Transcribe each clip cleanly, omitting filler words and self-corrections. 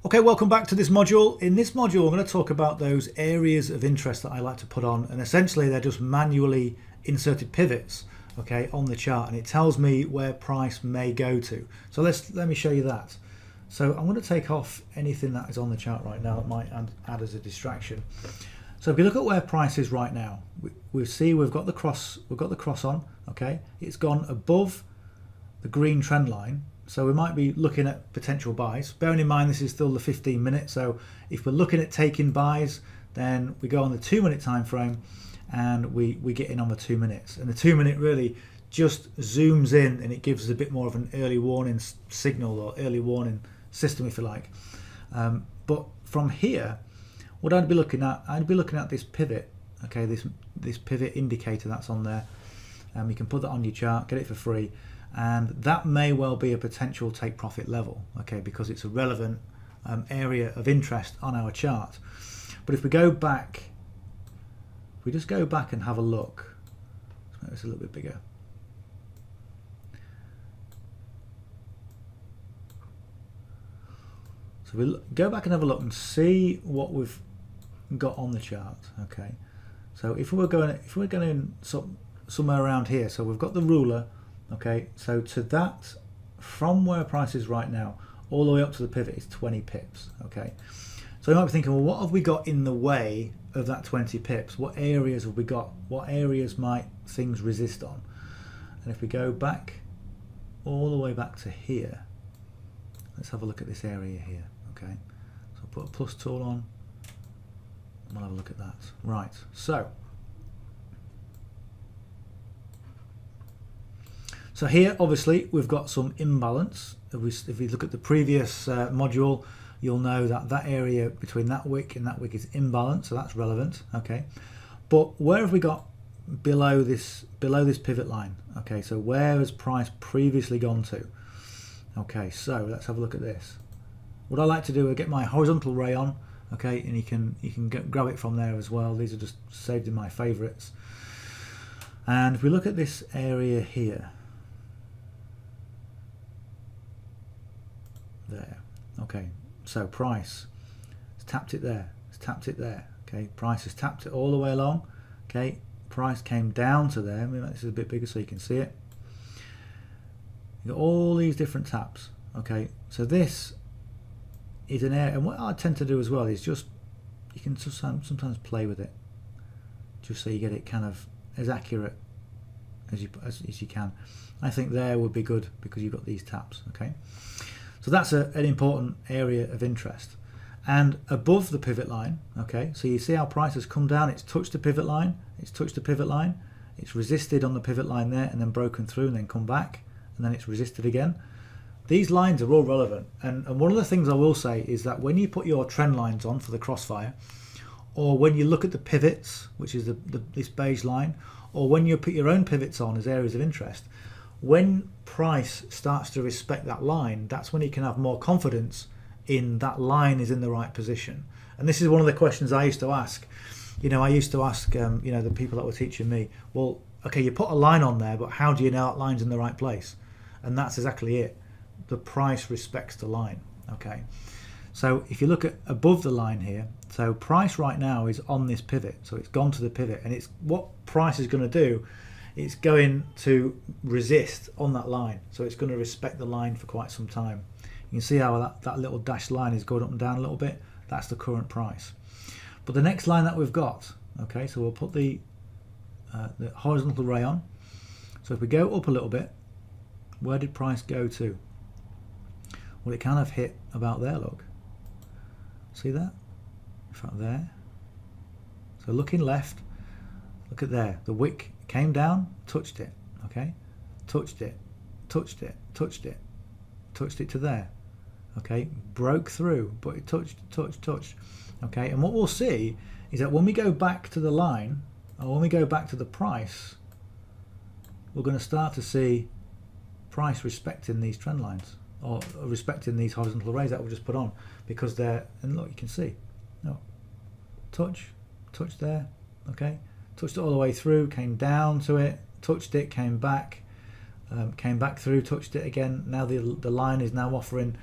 Okay, welcome back to this module. In this module, I'm going to talk about those areas of interest that I like to put on, and essentially they're just manually inserted pivots, okay, on the chart, and it tells me where price may go to. So let me show you that. So I'm going to take off anything that is on the chart right now that might add as a distraction. So if we look at where price is right now, we see we've got the cross on, okay. It's gone above the green trend line. So we might be looking at potential buys. Bearing in mind this is still the 15-minute, so if we're looking at taking buys, then we go on the 2-minute time frame and we get in on the 2 minutes. And the 2-minute really just zooms in and it gives us a bit more of an early warning signal or early warning system, if you like. But from here, what I'd be looking at this pivot, okay, this pivot indicator that's on there. You can put that on your chart, get it for free. And that may well be a potential take profit level, okay, because it's a relevant area of interest on our chart. But if we go back, if we just go back and have a look, let's make this a little bit bigger. So we go back and have a look and see what we've got on the chart, okay. So if we're going somewhere around here, so we've got the ruler. Okay, so to that, from where price is right now, all the way up to the pivot is 20 pips. Okay, so you might be thinking, well, what have we got in the way of that 20 pips? What areas have we got? What areas might things resist on? And if we go back, all the way back to here, let's have a look at this area here. Okay, so I'll put a plus tool on, and we'll have a look at that. Right, So here, obviously, we've got some imbalance. If we look at the previous module, you'll know that that area between that wick and that wick is imbalanced, so that's relevant. Okay, but where have we got below this pivot line? Okay, so where has price previously gone to? Okay, so let's have a look at this. What I like to do is get my horizontal ray on. Okay, and you can grab it from there as well. These are just saved in my favorites. And if we look at this area here. There. Okay, so price has tapped it there, has tapped it there. Okay, price has tapped it all the way along. Okay, price came down to there. Maybe this is a bit bigger so you can see it. You've got all these different taps. Okay, so this is an area, and what I tend to do as well is just, you can sometimes play with it, just so you get it kind of as accurate as you can. I think there would be good because you've got these taps. Okay. So that's an important area of interest. And above the pivot line, okay, so you see how price has come down, it's touched the pivot line, it's resisted on the pivot line there and then broken through and then come back and then it's resisted again. These lines are all relevant. And one of the things I will say is that when you put your trend lines on for the Crossfire, or when you look at the pivots, which is this beige line, or when you put your own pivots on as areas of interest, when price starts to respect that line, that's when you can have more confidence in that line is in the right position. And this is one of the questions I used to ask. I used to ask, the people that were teaching me, well, okay, you put a line on there, but how do you know that line's in the right place? And that's exactly it. The price respects the line. Okay. So if you look at above the line here, so price right now is on this pivot. So it's gone to the pivot, and it's what price is going to do. It's going to resist on that line, so it's going to respect the line for quite some time. You can see how that little dashed line is going up and down a little bit. That's the current price. But the next line that we've got, okay, so we'll put the horizontal ray on. So if we go up a little bit, where did price go to? Well, it kind of hit about there, look. See that? In fact, there. So looking left, look at there. The wick came down, touched it, okay, touched it, touched it, touched it, touched it to there, okay, broke through, but it touched, okay. And what we'll see is that when we go back to the line, or when we go back to the price, we're going to start to see price respecting these trend lines, or respecting these horizontal rays that we've just put on, because they're, and look, you can see, no, touch there, okay. Touched it all the way through, came down to it, touched it, came back through, touched it again. Now the line is now offering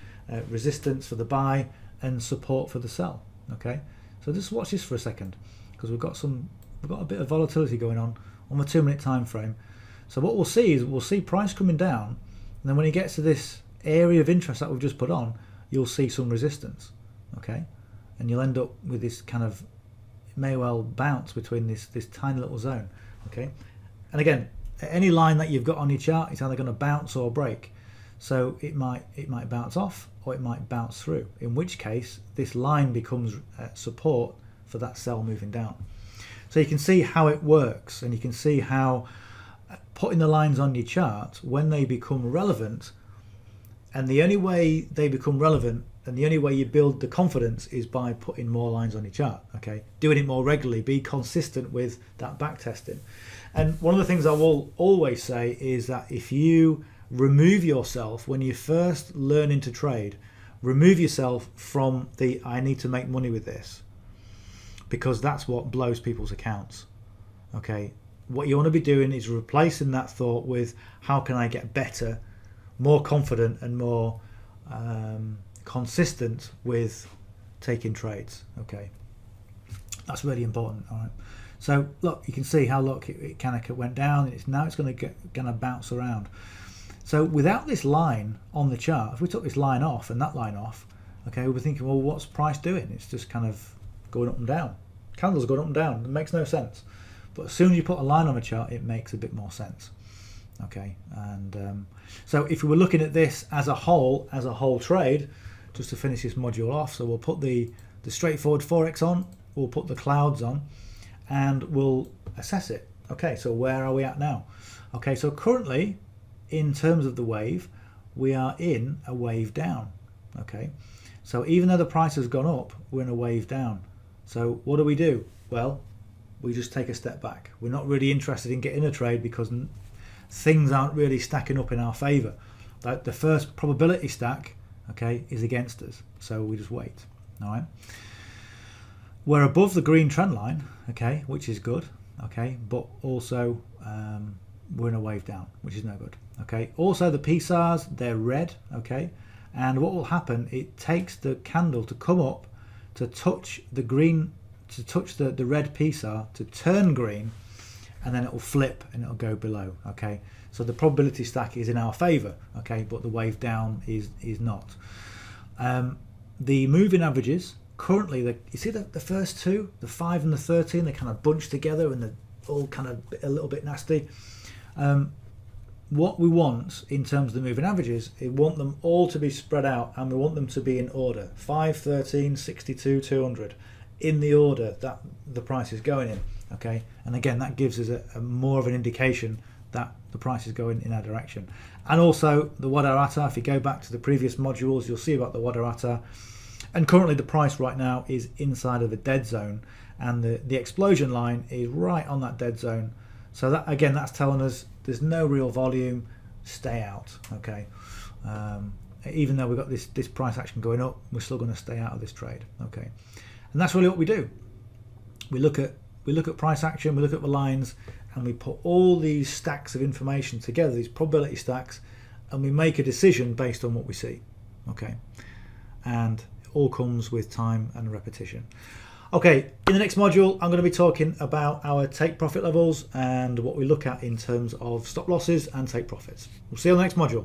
resistance for the buy, and support for the sell. Okay, so just watch this for a second, because we've got a bit of volatility going on the 2-minute time frame. So what we'll see is we'll see price coming down, and then when it gets to this area of interest that we've just put on, you'll see some resistance. Okay, and you'll end up with this kind of, it may well bounce between this tiny little zone. Okay, and again, any line that you've got on your chart, it's either going to bounce or break. So it might bounce off, or it might bounce through, in which case this line becomes support for that sell moving down. So you can see how it works, and you can see how putting the lines on your chart, when they become relevant, and the only way they become relevant and the only way you build the confidence is by putting more lines on your chart. Okay, doing it more regularly, be consistent with that back testing. And one of the things I will always say is that if you remove yourself, when you're first learning to trade, remove yourself from the I need to make money with this, because that's what blows people's accounts. Okay, what you want to be doing is replacing that thought with how can I get better, more confident, and more consistent with taking trades. Okay, that's really important. All right, so look, you can see how it kind of went down, and it's going to bounce around. So without this line on the chart, if we took this line off and that line off, okay, we'll be thinking, well, what's price doing? It's just kind of going up and down. Candles going up and down. It makes no sense. But as soon as you put a line on a chart, it makes a bit more sense. Okay, and so if we were looking at this as a whole trade, just to finish this module off, so we'll put the straightforward Forex on, we'll put the clouds on, and we'll assess it. Okay, so where are we at now? Okay, so currently, in terms of the wave, we are in a wave down. Okay, so even though the price has gone up, we're in a wave down. So what do? Well, we just take a step back. We're not really interested in getting a trade because things aren't really stacking up in our favor. Like the first probability stack, okay, is against us, so we just wait. All right, we're above the green trend line, okay, which is good. Okay, but also we're in a wave down, which is no good. Okay, also the PSARs, they're red. Okay, and what will happen, it takes the candle to come up to touch the green, to touch the red PSAR, to turn green, and then it will flip and it'll go below. Okay, so the probability stack is in our favor. Okay, but the wave down is not. The moving averages currently, you see the first two, the 5 and the 13, they kind of bunch together and they're all kind of a little bit nasty. What we want in terms of the moving averages, we want them all to be spread out, and we want them to be in order: 5, 13, 62, 200, in the order that the price is going in. Okay, and again, that gives us a more of an indication that the price is going in our direction. And also the Wadarata, if you go back to the previous modules, you'll see about the Wadarata. And currently the price right now is inside of the dead zone, and the explosion line is right on that dead zone. So that, again, that's telling us there's no real volume, stay out. Okay, even though we've got this price action going up, we're still going to stay out of this trade. Okay, and that's really what we do. We look at price action, we look at the lines, and we put all these stacks of information together, these probability stacks, and we make a decision based on what we see. Okay, and it all comes with time and repetition. Okay, in the next module, I'm going to be talking about our take profit levels and what we look at in terms of stop losses and take profits. We'll see you on the next module.